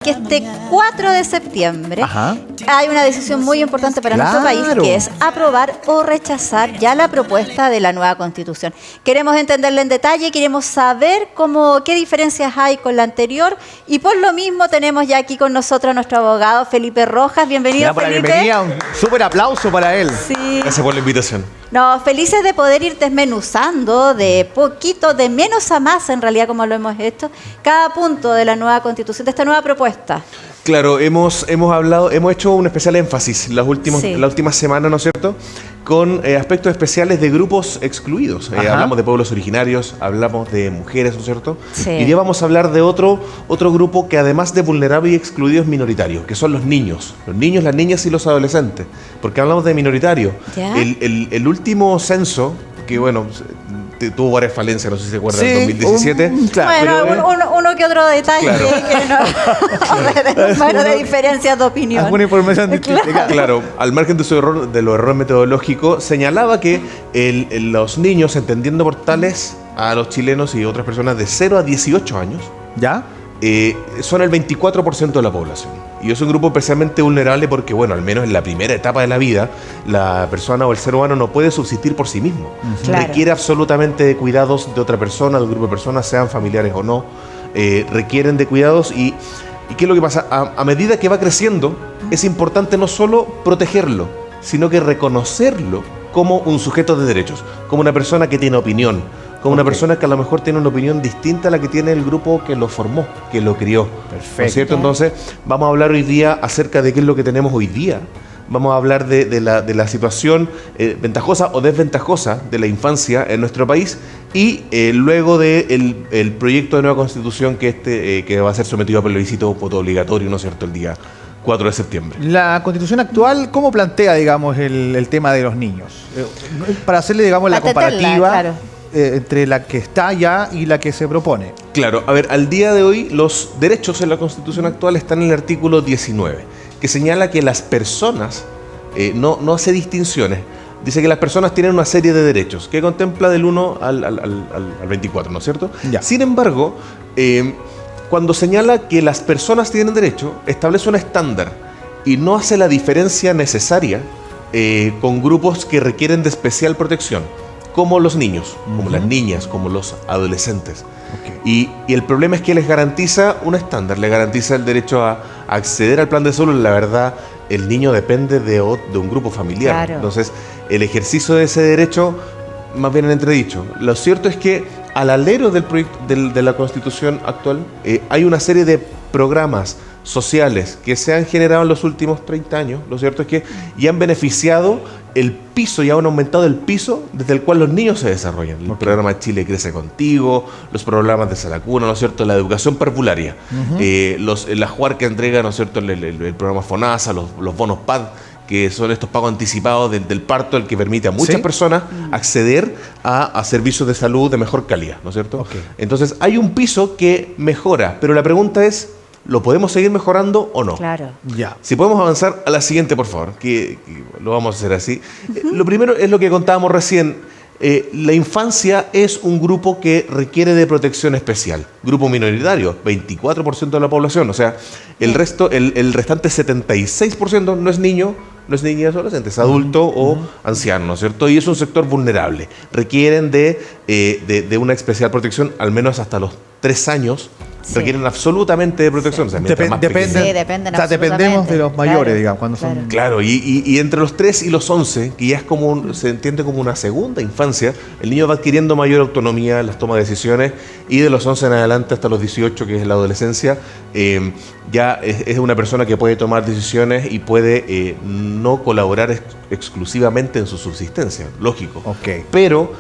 Que este 4 de septiembre Ajá. hay una decisión muy importante para nuestro país, que es aprobar o rechazar ya la propuesta de la nueva Constitución. Queremos entenderla en detalle, queremos saber qué diferencias hay con la anterior, y por lo mismo tenemos ya aquí con nosotros a nuestro abogado Felipe Rojas. Bienvenido, Felipe. Bienvenida, un súper aplauso para él. Sí. Gracias por la invitación. No, felices de poder ir desmenuzando de poquito, de menos a más, en realidad, como lo hemos hecho, cada punto de la nueva Constitución, de esta nueva propuesta. Claro, hemos hecho un especial énfasis las últimas semanas, ¿no es cierto?, con aspectos especiales de grupos excluidos. Hablamos de pueblos originarios, hablamos de mujeres, ¿no es cierto? Sí. Y hoy vamos a hablar de otro grupo que, además de vulnerable y excluido, es minoritario, que son los niños, las niñas y los adolescentes. Porque hablamos de minoritario. ¿Ya? El último censo, que bueno, tuvo varias falencias, no sé si se acuerdan, en Sí, 2017. claro. Bueno, uno que otro detalle, Claro. que no, de diferencias de opinión. Alguna información distinta. Claro, al margen de los errores metodológicos, señalaba que los niños, entendiendo por tales a los chilenos y otras personas de 0 a 18 años, ¿Ya? son el 24% de la población. Y es un grupo especialmente vulnerable porque, bueno, al menos en la primera etapa de la vida, la persona o el ser humano no puede subsistir por sí mismo. Claro. Requiere absolutamente de cuidados de otra persona, de un grupo de personas, sean familiares o no. Requieren de cuidados y ¿qué es lo que pasa? A medida que va creciendo, es importante no solo protegerlo, sino que reconocerlo como un sujeto de derechos, como una persona que tiene opinión, como una persona que a lo mejor tiene una opinión distinta a la que tiene el grupo que lo formó, que lo crió. Perfecto. ¿No es cierto? Entonces, vamos a hablar hoy día acerca de qué es lo que tenemos hoy día. Vamos a hablar de la situación ventajosa o desventajosa de la infancia en nuestro país y luego del proyecto de nueva Constitución que va a ser sometido a plebiscito voto obligatorio, ¿no es cierto?, el día 4 de septiembre. La Constitución actual, ¿cómo plantea, digamos, el tema de los niños? Para hacerle, digamos, la Atenderla, comparativa claro. Entre la que está ya y la que se propone. Claro, a ver, al día de hoy los derechos en la Constitución actual están en el artículo 19, que señala que las personas, no hace distinciones, dice que las personas tienen una serie de derechos, que contempla del 1 al 24, ¿no es cierto? Ya. Sin embargo, cuando señala que las personas tienen derecho, establece un estándar y no hace la diferencia necesaria con grupos que requieren de especial protección, como los niños, como las niñas, como los adolescentes. Okay. Y el problema es que les garantiza un estándar, les garantiza el derecho a acceder al plan de salud. La verdad, el niño depende de un grupo familiar. Claro. Entonces, el ejercicio de ese derecho, más bien en entredicho. Lo cierto es que al alero del proyecto de la Constitución actual, hay una serie de programas sociales que se han generado en los últimos 30 años. Lo cierto es que ya han beneficiado el piso, ya han aumentado el piso desde el cual los niños se desarrollan. El programa Chile Crece Contigo, los programas de Salacuna, ¿no es cierto?, la educación parvularia, la JUAR que entrega, ¿no es cierto?, el programa FONASA, los bonos PAD, que son estos pagos anticipados del parto, el que permite a muchas personas acceder a servicios de salud de mejor calidad, ¿no es cierto? Okay. Entonces, hay un piso que mejora, pero la pregunta es, ¿lo podemos seguir mejorando o no? Claro. Ya. Si podemos avanzar a la siguiente, por favor, que lo vamos a hacer así. Lo primero es lo que contábamos recién. La infancia es un grupo que requiere de protección especial. Grupo minoritario, 24% de la población. O sea, el restante 76% no es niño, no es niña, adolescente, es adulto o anciano, ¿no es cierto? Y es un sector vulnerable. Requieren de una especial protección, al menos hasta los 3 años. Sí. Requieren absolutamente de protección. O sea, mientras más pequeños. Sí, dependen o sea, dependemos de los mayores, Claro, digamos, cuando son... Claro, y entre los 3 y los 11, que ya es se entiende como una segunda infancia, el niño va adquiriendo mayor autonomía en las tomas de decisiones, y de los 11 en adelante hasta los 18, que es la adolescencia, ya es una persona que puede tomar decisiones y puede no colaborar exclusivamente en su subsistencia, lógico. Ok. Pero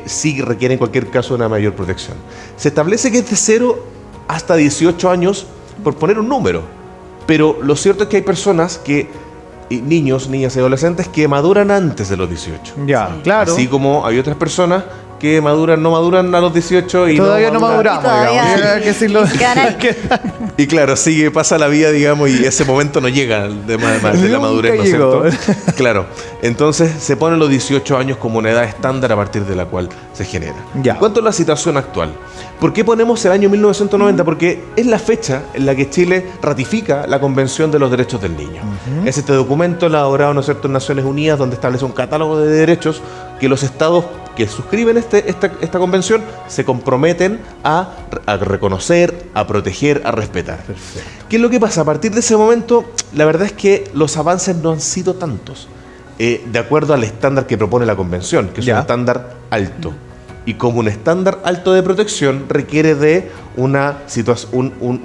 sí requiere en cualquier caso una mayor protección. Se establece que es de 0 hasta 18 años, por poner un número. Pero lo cierto es que hay personas niños, niñas y adolescentes que maduran antes de los 18. Ya, claro. Así como hay otras personas que no maduran a los 18 y todavía no maduramos, Y todavía digamos. Hay que decirlo. ni siquiera ahí. Y claro, pasa la vida, digamos, y ese momento no llega de la Nunca madurez, ¿no es llegó. cierto? Claro. Entonces se ponen los 18 años como una edad estándar a partir de la cual se genera. Ya. En cuanto a la situación actual, ¿por qué ponemos el año 1990? Porque es la fecha en la que Chile ratifica la Convención de los Derechos del Niño. Es este documento elaborado, ¿no es cierto?, en Naciones Unidas, donde establece un catálogo de derechos que los estados que suscriben esta convención se comprometen a reconocer, a proteger, a respetar. Perfecto. ¿Qué es lo que pasa? A partir de ese momento, la verdad es que los avances no han sido tantos, de acuerdo al estándar que propone la convención, que es un estándar alto. Y como un estándar alto de protección requiere de un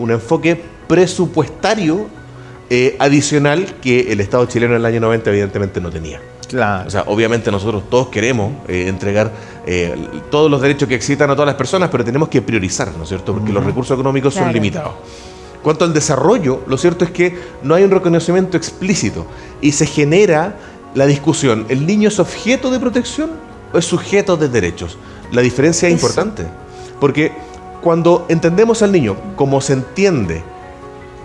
enfoque presupuestario adicional que el Estado chileno en el año 90 evidentemente no tenía. Claro. O sea, obviamente nosotros todos queremos entregar todos los derechos que existan a todas las personas, pero tenemos que priorizar, ¿no es cierto? Porque los recursos económicos son limitados. Cuanto al desarrollo, lo cierto es que no hay un reconocimiento explícito y se genera la discusión, ¿el niño es objeto de protección o es sujeto de derechos? La diferencia es importante, porque cuando entendemos al niño como se entiende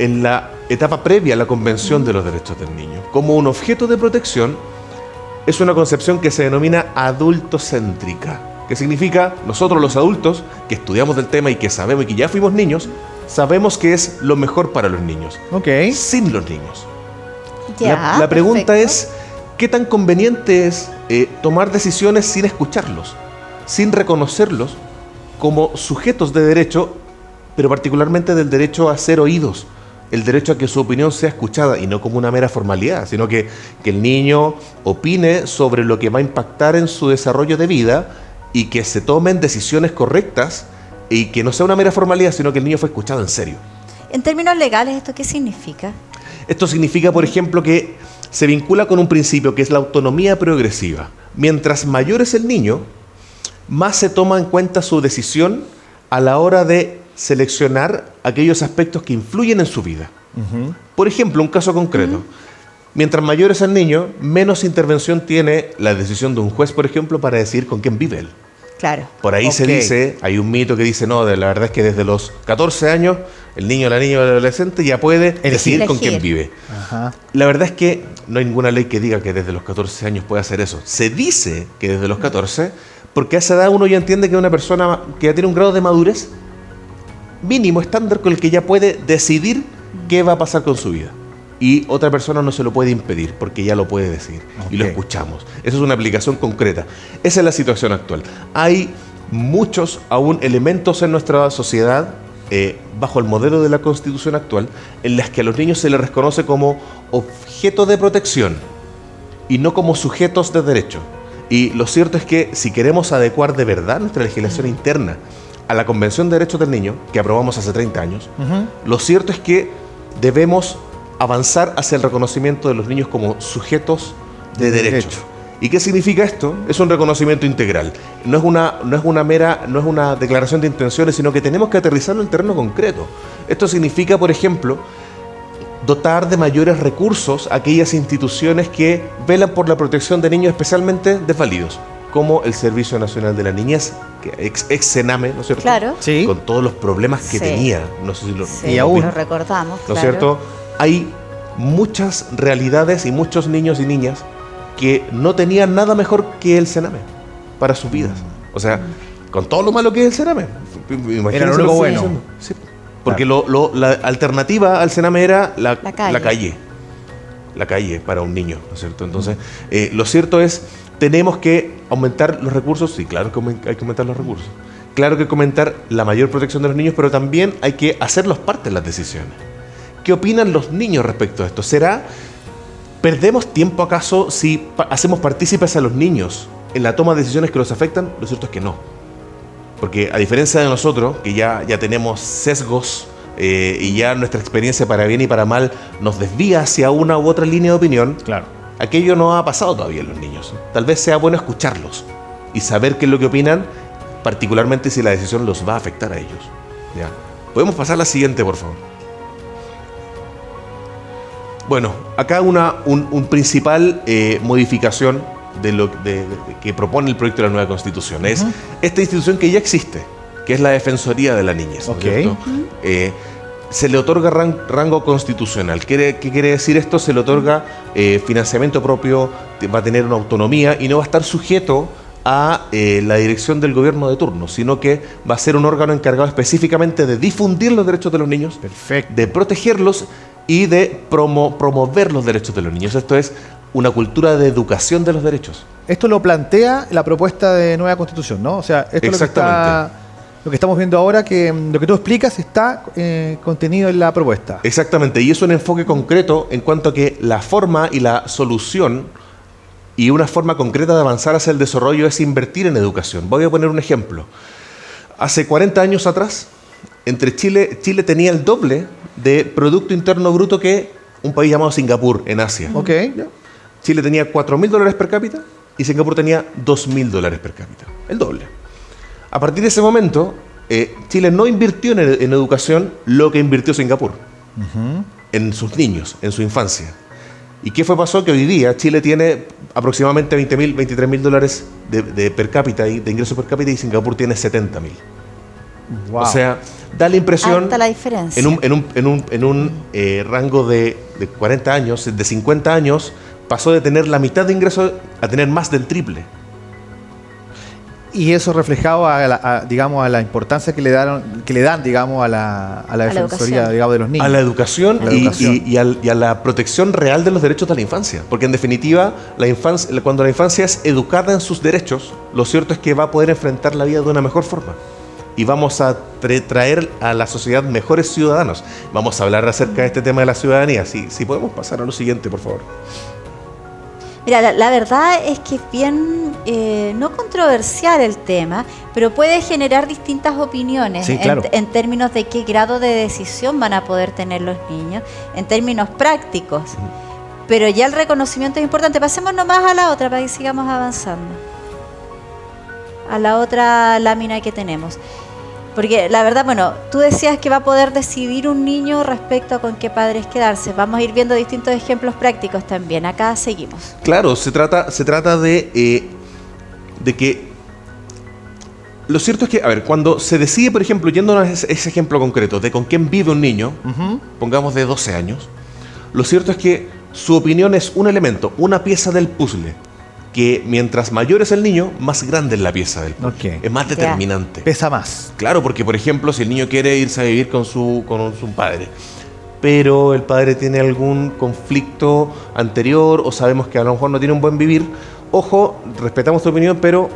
en la etapa previa a la Convención de los Derechos del Niño, como un objeto de protección, es una concepción que se denomina adultocéntrica, que significa nosotros los adultos que estudiamos del tema y que sabemos y que ya fuimos niños, sabemos que es lo mejor para los niños, sin los niños. Ya, la pregunta perfecto. es, ¿qué tan conveniente es tomar decisiones sin escucharlos, sin reconocerlos como sujetos de derecho, pero particularmente del derecho a ser oídos? El derecho a que su opinión sea escuchada y no como una mera formalidad, sino que el niño opine sobre lo que va a impactar en su desarrollo de vida y que se tomen decisiones correctas y que no sea una mera formalidad, sino que el niño fue escuchado en serio. En términos legales, ¿esto qué significa? Esto significa, por ejemplo, que se vincula con un principio que es la autonomía progresiva. Mientras mayor es el niño, más se toma en cuenta su decisión a la hora de seleccionar aquellos aspectos que influyen en su vida. Por ejemplo, un caso concreto. Mientras mayor es el niño, menos intervención tiene la decisión de un juez, por ejemplo, para decidir con quién vive él. Claro. Por ahí se dice, hay un mito que dice, no, la verdad es que desde los 14 años, el niño, la niña o el adolescente ya puede decidir con quién vive. Ajá. La verdad es que no hay ninguna ley que diga que desde los 14 años puede hacer eso. Se dice que desde los 14, porque a esa edad uno ya entiende que es una persona que ya tiene un grado de madurez mínimo, estándar, con el que ya puede decidir qué va a pasar con su vida. Y otra persona no se lo puede impedir, porque ya lo puede decidir. Y lo escuchamos. Esa es una aplicación concreta. Esa es la situación actual. Hay muchos aún elementos en nuestra sociedad, bajo el modelo de la Constitución actual, en las que a los niños se les reconoce como objeto de protección y no como sujetos de derecho. Y lo cierto es que si queremos adecuar de verdad nuestra legislación interna a la Convención de Derechos del Niño, que aprobamos hace 30 años, lo cierto es que debemos avanzar hacia el reconocimiento de los niños como sujetos de derecho. ¿Y qué significa esto? Es un reconocimiento integral. No es una declaración de intenciones, sino que tenemos que aterrizarlo en el terreno concreto. Esto significa, por ejemplo, dotar de mayores recursos a aquellas instituciones que velan por la protección de niños especialmente desvalidos, como el Servicio Nacional de la Niñez, que ex Sename, ¿no es cierto? Claro. Sí. Con todos los problemas que tenía. No sé si lo, Sí, y aún. lo recordamos, ¿no es claro. cierto? Hay muchas realidades y muchos niños y niñas que no tenían nada mejor que el Sename para sus vidas. O sea, con todo lo malo que es el Sename. Era lo único bueno. Sí. Porque la alternativa al Sename era la calle. La calle para un niño, ¿no es cierto? Entonces, lo cierto es, tenemos que aumentar los recursos. Sí, claro que hay que aumentar los recursos. Claro que hay que aumentar la mayor protección de los niños, pero también hay que hacerlos parte de las decisiones. ¿Qué opinan los niños respecto a esto? ¿Perdemos tiempo acaso si hacemos partícipes a los niños en la toma de decisiones que los afectan? Lo cierto es que no. Porque a diferencia de nosotros, que ya tenemos sesgos y ya nuestra experiencia para bien y para mal nos desvía hacia una u otra línea de opinión, Claro. aquello no ha pasado todavía en los niños. Tal vez sea bueno escucharlos y saber qué es lo que opinan, particularmente si la decisión los va a afectar a ellos. ¿Ya? ¿Podemos pasar a la siguiente, por favor? Bueno, acá un principal modificación que propone el proyecto de la nueva Constitución. Es esta institución que ya existe, que es la Defensoría de la Niñez, ¿no es cierto? Se le otorga rango constitucional. ¿Qué quiere decir esto? Se le otorga financiamiento propio, va a tener una autonomía y no va a estar sujeto a la dirección del gobierno de turno, sino que va a ser un órgano encargado específicamente de difundir los derechos de los niños, de protegerlos y de promover los derechos de los niños. Esto es una cultura de educación de los derechos. Esto lo plantea la propuesta de nueva Constitución, ¿no? O sea, esto es lo que estamos viendo ahora, que lo que tú explicas está contenido en la propuesta. Exactamente, y es un enfoque concreto en cuanto a que la forma y la solución y una forma concreta de avanzar hacia el desarrollo es invertir en educación. Voy a poner un ejemplo. Hace 40 años atrás, Chile tenía el doble de Producto Interno Bruto que un país llamado Singapur, en Asia. Chile tenía $4.000 per cápita y Singapur tenía $2.000 per cápita. El doble. A partir de ese momento, Chile no invirtió en educación lo que invirtió Singapur, en sus niños, en su infancia. ¿Y qué pasó? Que hoy día Chile tiene aproximadamente $20.000, $23.000 de per cápita, de ingreso per cápita, y Singapur tiene $70.000. Wow. O sea, da la impresión, alta la diferencia. En un rango de 40 años, de 50 años, pasó de tener la mitad de ingresos a tener más del triple. Y eso reflejado a la importancia que le dan, digamos, a la defensoría, digamos, de los niños. A la educación, y a la protección real de los derechos de la infancia. Porque en definitiva, cuando la infancia es educada en sus derechos, lo cierto es que va a poder enfrentar la vida de una mejor forma. Y vamos a traer a la sociedad mejores ciudadanos. Vamos a hablar acerca de este tema de la ciudadanía. Si podemos pasar a lo siguiente, por favor. Mira, la verdad es que es bien, no controversial el tema, pero puede generar distintas opiniones, sí, claro, en términos de qué grado de decisión van a poder tener los niños, en términos prácticos. Pero ya el reconocimiento es importante. Pasemos nomás a la otra para que sigamos avanzando. A la otra lámina que tenemos. Porque la verdad, bueno, tú decías que va a poder decidir un niño respecto a con qué padres quedarse. Vamos a ir viendo distintos ejemplos prácticos también. Acá seguimos. Claro, se trata de que... Lo cierto es que, a ver, cuando se decide, por ejemplo, yéndonos a ese ejemplo concreto de con quién vive un niño, pongamos de 12 años, lo cierto es que su opinión es un elemento, una pieza del puzzle, que mientras mayor es el niño, más grande es la pieza del puzzle. Es más determinante. Pesa más. Claro, porque por ejemplo, si el niño quiere irse a vivir con su padre, pero el padre tiene algún conflicto anterior o sabemos que a lo mejor no tiene un buen vivir, ojo, respetamos tu opinión, pero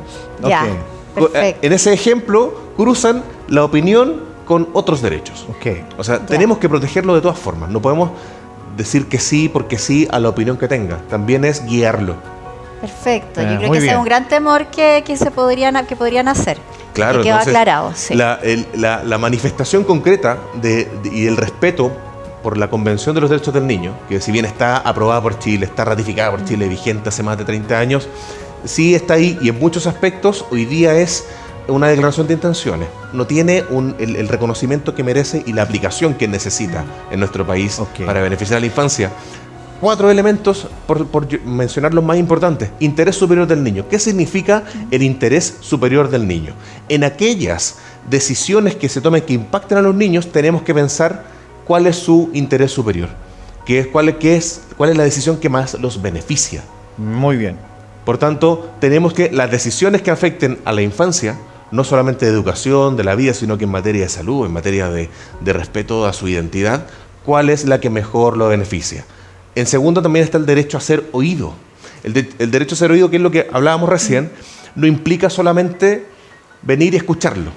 en ese ejemplo cruzan la opinión con otros derechos. O sea, tenemos que protegerlo de todas formas. No podemos decir que sí porque sí a la opinión que tenga. También es guiarlo. Perfecto, yo creo que ese es un gran temor que podrían hacer. Claro, y quedó aclarado. Sí. La manifestación concreta y el respeto por la Convención de los Derechos del Niño, que si bien está aprobada por Chile, está ratificada por Chile, vigente hace más de 30 años, sí está ahí y en muchos aspectos hoy día es una declaración de intenciones. No tiene el reconocimiento que merece y la aplicación que necesita en nuestro país para beneficiar a la infancia. 4 elementos, por mencionar los más importantes. Interés superior del niño. ¿Qué significa el interés superior del niño? En aquellas decisiones que se tomen que impacten a los niños, tenemos que pensar cuál es su interés superior. ¿Cuál es la decisión que más los beneficia? Muy bien. Por tanto, tenemos que las decisiones que afecten a la infancia, no solamente de educación, de la vida, sino que en materia de salud, en materia de respeto a su identidad, ¿cuál es la que mejor lo beneficia? En segundo, también está el derecho a ser oído. El derecho a ser oído, que es lo que hablábamos recién, no implica solamente venir y escucharlo.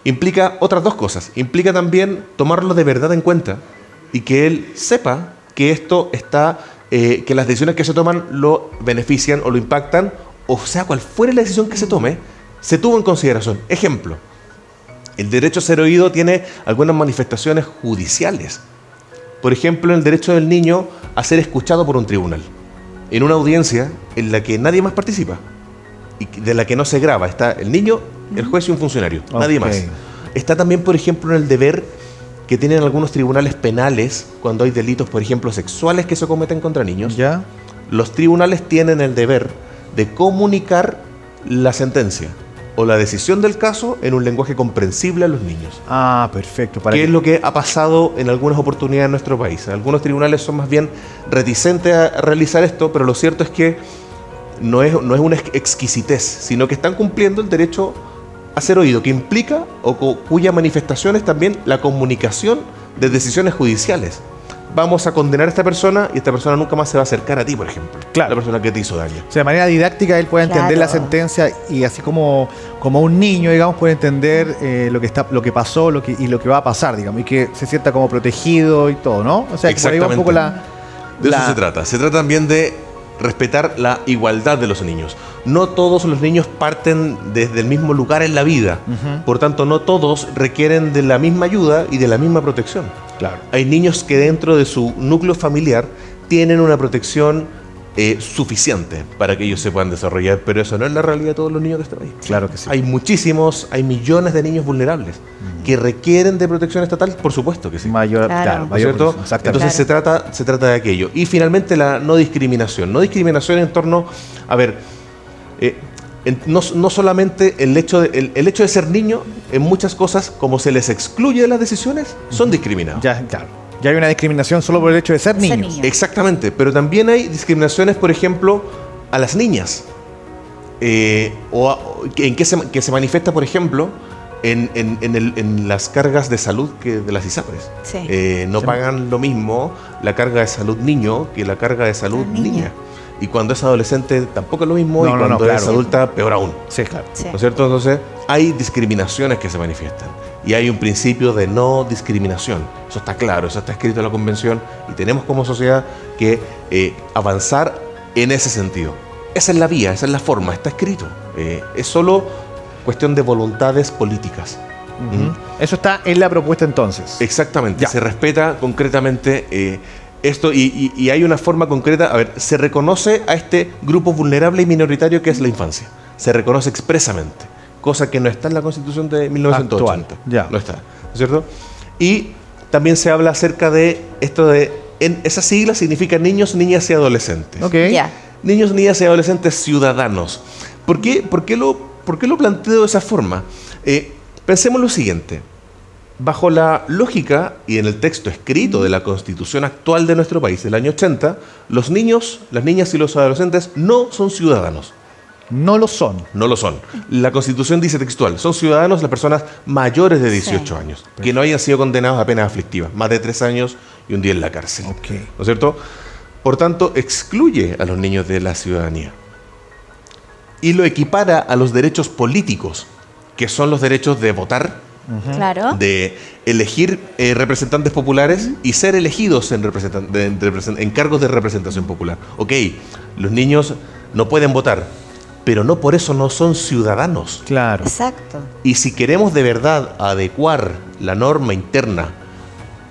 Implica otras dos cosas. Implica también tomarlo de verdad en cuenta y que él sepa que esto está, que las decisiones que se toman lo benefician o lo impactan, o sea, cual fuera la decisión que se tome, se tuvo en consideración. Ejemplo, el derecho a ser oído tiene algunas manifestaciones judiciales. Por ejemplo, el derecho del niño a ser escuchado por un tribunal, en una audiencia en la que nadie más participa y de la que no se graba. Está el niño, el juez y un funcionario, nadie más. Está también, por ejemplo, en el deber que tienen algunos tribunales penales cuando hay delitos, por ejemplo, sexuales que se cometen contra niños. Los tribunales tienen el deber de comunicar la sentencia o la decisión del caso en un lenguaje comprensible a los niños. Ah, perfecto. ¿Qué es lo que ha pasado en algunas oportunidades en nuestro país? Algunos tribunales son más bien reticentes a realizar esto, pero lo cierto es que no es una exquisitez, sino que están cumpliendo el derecho a ser oído, que implica o cuya manifestación es también la comunicación de decisiones judiciales. Vamos a condenar a esta persona y esta persona nunca más se va a acercar a ti, por ejemplo. Claro. La persona que te hizo daño. O sea, de manera didáctica él puede entender la sentencia y así como un niño, digamos, puede entender lo que pasó y lo que va a pasar, digamos, y que se sienta como protegido y todo, ¿no? O sea, que por ahí va un poco de eso se trata. Se trata también de respetar la igualdad de los niños. No todos los niños parten desde el mismo lugar en la vida. Por tanto, no todos requieren de la misma ayuda y de la misma protección. Claro. Hay niños que dentro de su núcleo familiar tienen una protección suficiente para que ellos se puedan desarrollar, pero eso no es la realidad de todos los niños de este país. Claro que sí. Hay millones de niños vulnerables que requieren de protección estatal, por supuesto que sí. Mayor ¿cierto? Entonces se trata de aquello. Y finalmente la no discriminación. No discriminación en torno, no solamente el hecho de ser niño, en muchas cosas, como se les excluye de las decisiones, son discriminados. Ya, claro. Ya hay una discriminación solo por el hecho de ser niños. Exactamente, pero también hay discriminaciones, por ejemplo, a las niñas. Que se manifiesta, por ejemplo, en las cargas de salud de las ISAPRES. Sí. No pagan lo mismo la carga de salud niño que la carga de salud niña. Y cuando es adolescente tampoco es lo mismo, y cuando es adulta peor aún. Sí, claro. Sí. ¿No es cierto? Entonces hay discriminaciones que se manifiestan. Y hay un principio de no discriminación. Eso está claro, eso está escrito en la Convención y tenemos como sociedad que avanzar en ese sentido. Esa es la vía, esa es la forma, está escrito. Es solo cuestión de voluntades políticas. Eso está en la propuesta entonces. Exactamente, Ya. se respeta concretamente esto y hay una forma concreta. Se reconoce a este grupo vulnerable y minoritario que es la infancia. Se reconoce expresamente. Cosa que no está en la Constitución de 1980. Actual, ya. No está, ¿no es cierto? Y también se habla acerca de esto esa sigla significa niños, niñas y adolescentes. Ok. Ya. Niños, niñas y adolescentes ciudadanos. ¿Por qué lo planteo de esa forma? Pensemos lo siguiente. Bajo la lógica y en el texto escrito de la Constitución actual de nuestro país, del año 80, los niños, las niñas y los adolescentes no son ciudadanos. No lo son. No lo son. La Constitución dice textual, son ciudadanos las personas mayores de 18 años, que no hayan sido condenados a penas aflictivas, más de 3 años y un día en la cárcel. Ok. ¿No es cierto? Por tanto, excluye a los niños de la ciudadanía y lo equipara a los derechos políticos, que son los derechos de votar, Claro. de elegir representantes populares y ser elegidos en cargos de representación popular. Ok, los niños no pueden votar, pero no por eso no son ciudadanos. Claro. Exacto. Y si queremos de verdad adecuar la norma interna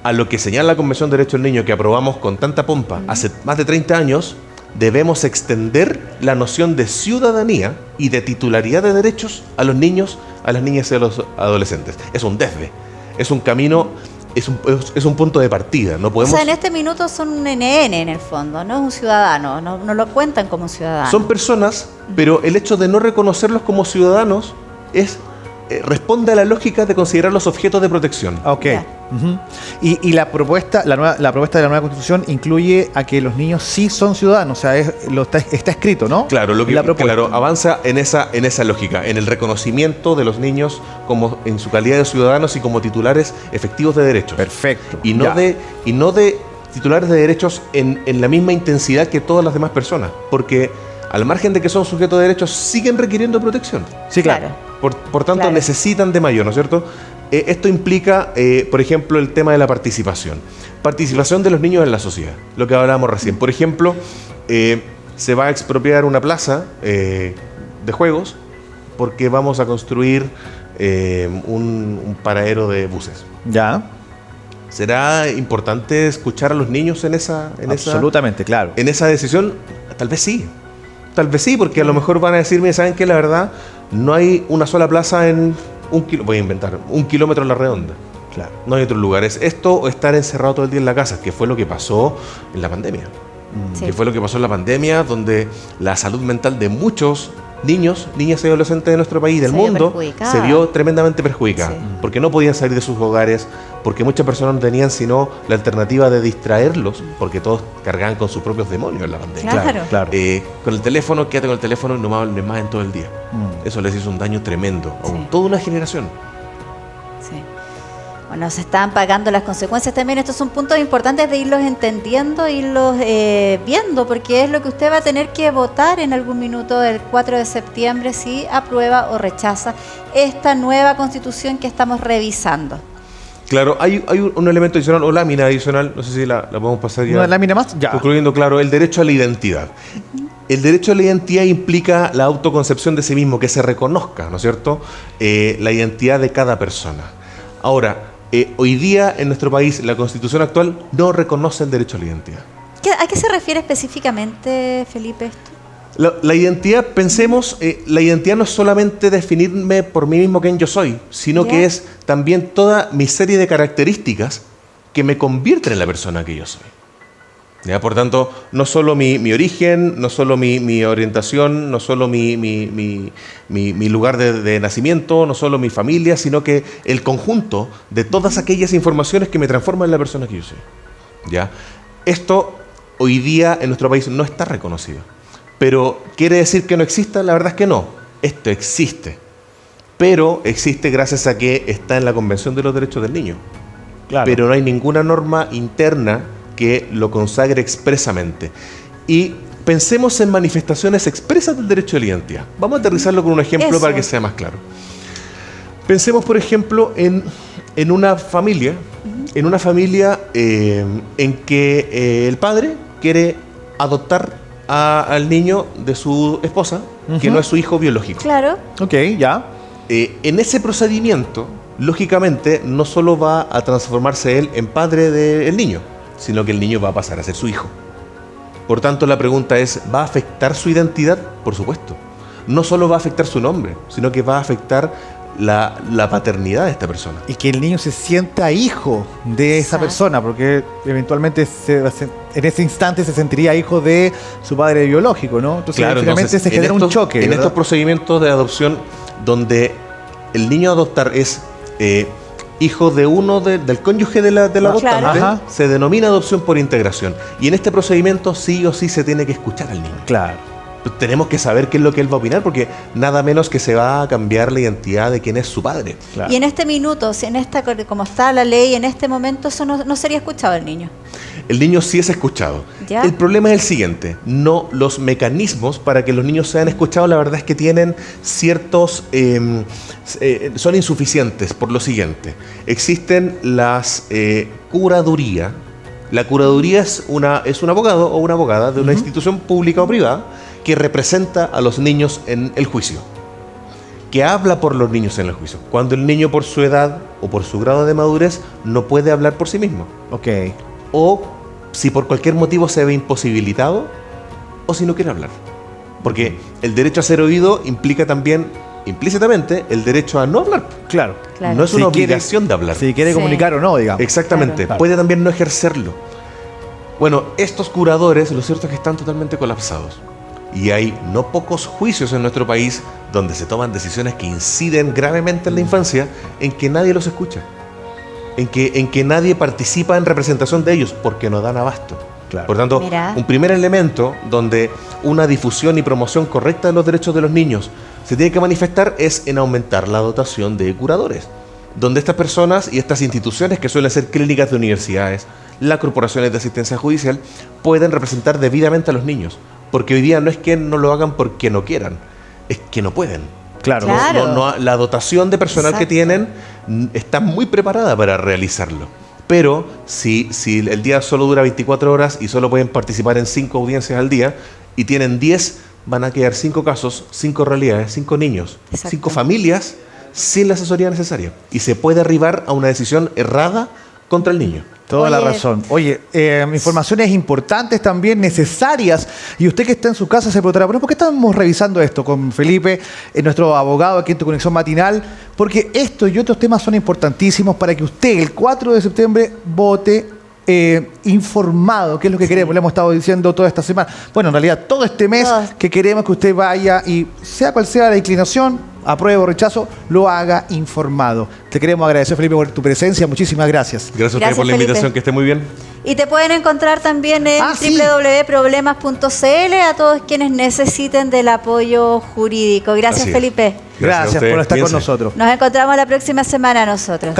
a lo que señala la Convención de Derechos del Niño, que aprobamos con tanta pompa hace más de 30 años, debemos extender la noción de ciudadanía y de titularidad de derechos a los niños, a las niñas y a los adolescentes. Es un desve, es un camino, es un punto de partida. No podemos... O sea, en este minuto son un NN en el fondo, no es un ciudadano, no lo cuentan como un ciudadano. Son personas, pero el hecho de no reconocerlos como ciudadanos responde a la lógica de considerarlos objetos de protección. Ok. Ya. Y la propuesta de la nueva Constitución incluye a que los niños sí son ciudadanos, o sea, está escrito, ¿no? Claro, La propuesta. avanza en esa lógica, en el reconocimiento de los niños como en su calidad de ciudadanos y como titulares efectivos de derechos. Perfecto. Y no de titulares de derechos en la misma intensidad que todas las demás personas, porque al margen de que son sujetos de derechos, siguen requiriendo protección. Sí, claro. Por tanto, Claro. necesitan de mayor, ¿no es cierto? Esto implica, por ejemplo, el tema de la participación. Participación de los niños en la sociedad, lo que hablábamos recién. Por ejemplo, se va a expropiar una plaza de juegos porque vamos a construir un paradero de buses. Ya. ¿Será importante escuchar a los niños Absolutamente, claro. en esa decisión? Tal vez sí. Tal vez sí, porque a lo mejor van a decirme, ¿saben qué? La verdad, no hay una sola plaza en voy a inventar, 1 kilómetro en la redonda. Claro. No hay otros lugares. Esto o estar encerrado todo el día en la casa, que fue lo que pasó en la pandemia. Sí. Que fue lo que pasó en la pandemia, donde la salud mental de muchos niños, niñas y adolescentes de nuestro país, del mundo, se vio tremendamente perjudicada. Sí. Porque no podían salir de sus hogares, porque muchas personas no tenían sino la alternativa de distraerlos, porque todos cargaban con sus propios demonios en la pandemia. Claro. Con el teléfono, quédate con el teléfono y no me hables más en todo el día. Eso les hizo un daño tremendo a toda una generación. Sí. Bueno, se están pagando las consecuencias también. Estos son puntos importantes de irlos entendiendo, irlos viendo, porque es lo que usted va a tener que votar en algún minuto el 4 de septiembre si aprueba o rechaza esta nueva constitución que estamos revisando. Claro, hay un elemento adicional o lámina adicional, no sé si la podemos pasar ya. ¿Una lámina más? Ya. Concluyendo, claro, el derecho a la identidad. El derecho a la identidad implica la autoconcepción de sí mismo, que se reconozca, ¿no es cierto?, la identidad de cada persona. Ahora, hoy día en nuestro país la Constitución actual no reconoce el derecho a la identidad. ¿A qué se refiere específicamente, Felipe, esto? La identidad, pensemos, la identidad no es solamente definirme por mí mismo quién yo soy, sino que es también toda mi serie de características que me convierten en la persona que yo soy. ¿Ya? Por tanto, no solo mi origen, no solo mi orientación, no solo mi lugar de nacimiento, no solo mi familia, sino que el conjunto de todas aquellas informaciones que me transforman en la persona que yo soy. ¿Ya? Esto hoy día en nuestro país no está reconocido. Pero ¿quiere decir que no exista? La verdad es que no. Esto existe. Pero existe gracias a que está en la Convención de los Derechos del Niño. Claro. Pero no hay ninguna norma interna que lo consagre expresamente. Y pensemos en manifestaciones expresas del derecho de la identidad. Vamos a aterrizarlo con un ejemplo para que sea más claro. Pensemos, por ejemplo, en una familia, en que el padre quiere adoptar al niño de su esposa, que no es su hijo biológico. Claro. Ok, ya. En ese procedimiento, lógicamente, no solo va a transformarse él en padre del niño, sino que el niño va a pasar a ser su hijo. Por tanto, la pregunta es, ¿va a afectar su identidad? Por supuesto. No solo va a afectar su nombre, sino que va a afectar la paternidad de esta persona. Y que el niño se sienta hijo de esa persona, porque eventualmente en ese instante se sentiría hijo de su padre biológico, ¿no? Entonces, claro, finalmente se genera un choque. En estos procedimientos de adopción, donde el niño a adoptar es hijo de uno del cónyuge de la adoptante, se denomina adopción por integración. Y en este procedimiento sí o sí se tiene que escuchar al niño. Claro. Tenemos que saber qué es lo que él va a opinar, porque nada menos que se va a cambiar la identidad de quién es su padre. Claro. Y en este minuto, como está la ley, en este momento eso no sería escuchado el niño. El niño sí es escuchado. ¿Ya? El problema es el siguiente: los mecanismos para que los niños sean escuchados, la verdad es que tienen ciertos, son insuficientes por lo siguiente. Existen las curaduría. La curaduría es un abogado o una abogada de una institución pública o privada que representa a los niños en el juicio, que habla por los niños en el juicio, cuando el niño por su edad o por su grado de madurez no puede hablar por sí mismo. Okay. O si por cualquier motivo se ve imposibilitado o si no quiere hablar. Porque el derecho a ser oído implica también, implícitamente, el derecho a no hablar. Claro. No es una obligación de hablar. Si quiere comunicar o no, digamos. Exactamente. Claro. Puede también no ejercerlo. Bueno, estos curadores, lo cierto es que están totalmente colapsados. Y hay no pocos juicios en nuestro país donde se toman decisiones que inciden gravemente en la infancia, en que nadie los escucha, en que nadie participa en representación de ellos porque no dan abasto. Claro. Por tanto, un primer elemento donde una difusión y promoción correcta de los derechos de los niños se tiene que manifestar es en aumentar la dotación de curadores, donde estas personas y estas instituciones, que suelen ser clínicas de universidades, las corporaciones de asistencia judicial, pueden representar debidamente a los niños. Porque hoy día no es que no lo hagan porque no quieran, es que no pueden. Claro. La dotación de personal que tienen está muy preparada para realizarlo. Pero si el día solo dura 24 horas y solo pueden participar en 5 audiencias al día y tienen 10, van a quedar 5 casos, 5 realidades, 5 niños, 5 familias sin la asesoría necesaria. Y se puede arribar a una decisión errada contra el niño. Toda la razón. Oye, informaciones importantes también, necesarias. Y usted que está en su casa se preguntará, ¿por qué estamos revisando esto con Felipe, nuestro abogado aquí en Tu Conexión Matinal? Porque esto y otros temas son importantísimos para que usted el 4 de septiembre vote informado, que es lo que queremos, le hemos estado diciendo toda esta semana. Bueno, en realidad todo este mes que queremos que usted vaya y sea cual sea la inclinación, apruebo o rechazo, lo haga informado. Te queremos agradecer, Felipe, por tu presencia. Muchísimas gracias. Gracias a usted por la invitación, que esté muy bien. Y te pueden encontrar también en www.problemas.cl a todos quienes necesiten del apoyo jurídico. Gracias, Felipe. Gracias por estar con nosotros. Nos encontramos la próxima semana nosotros.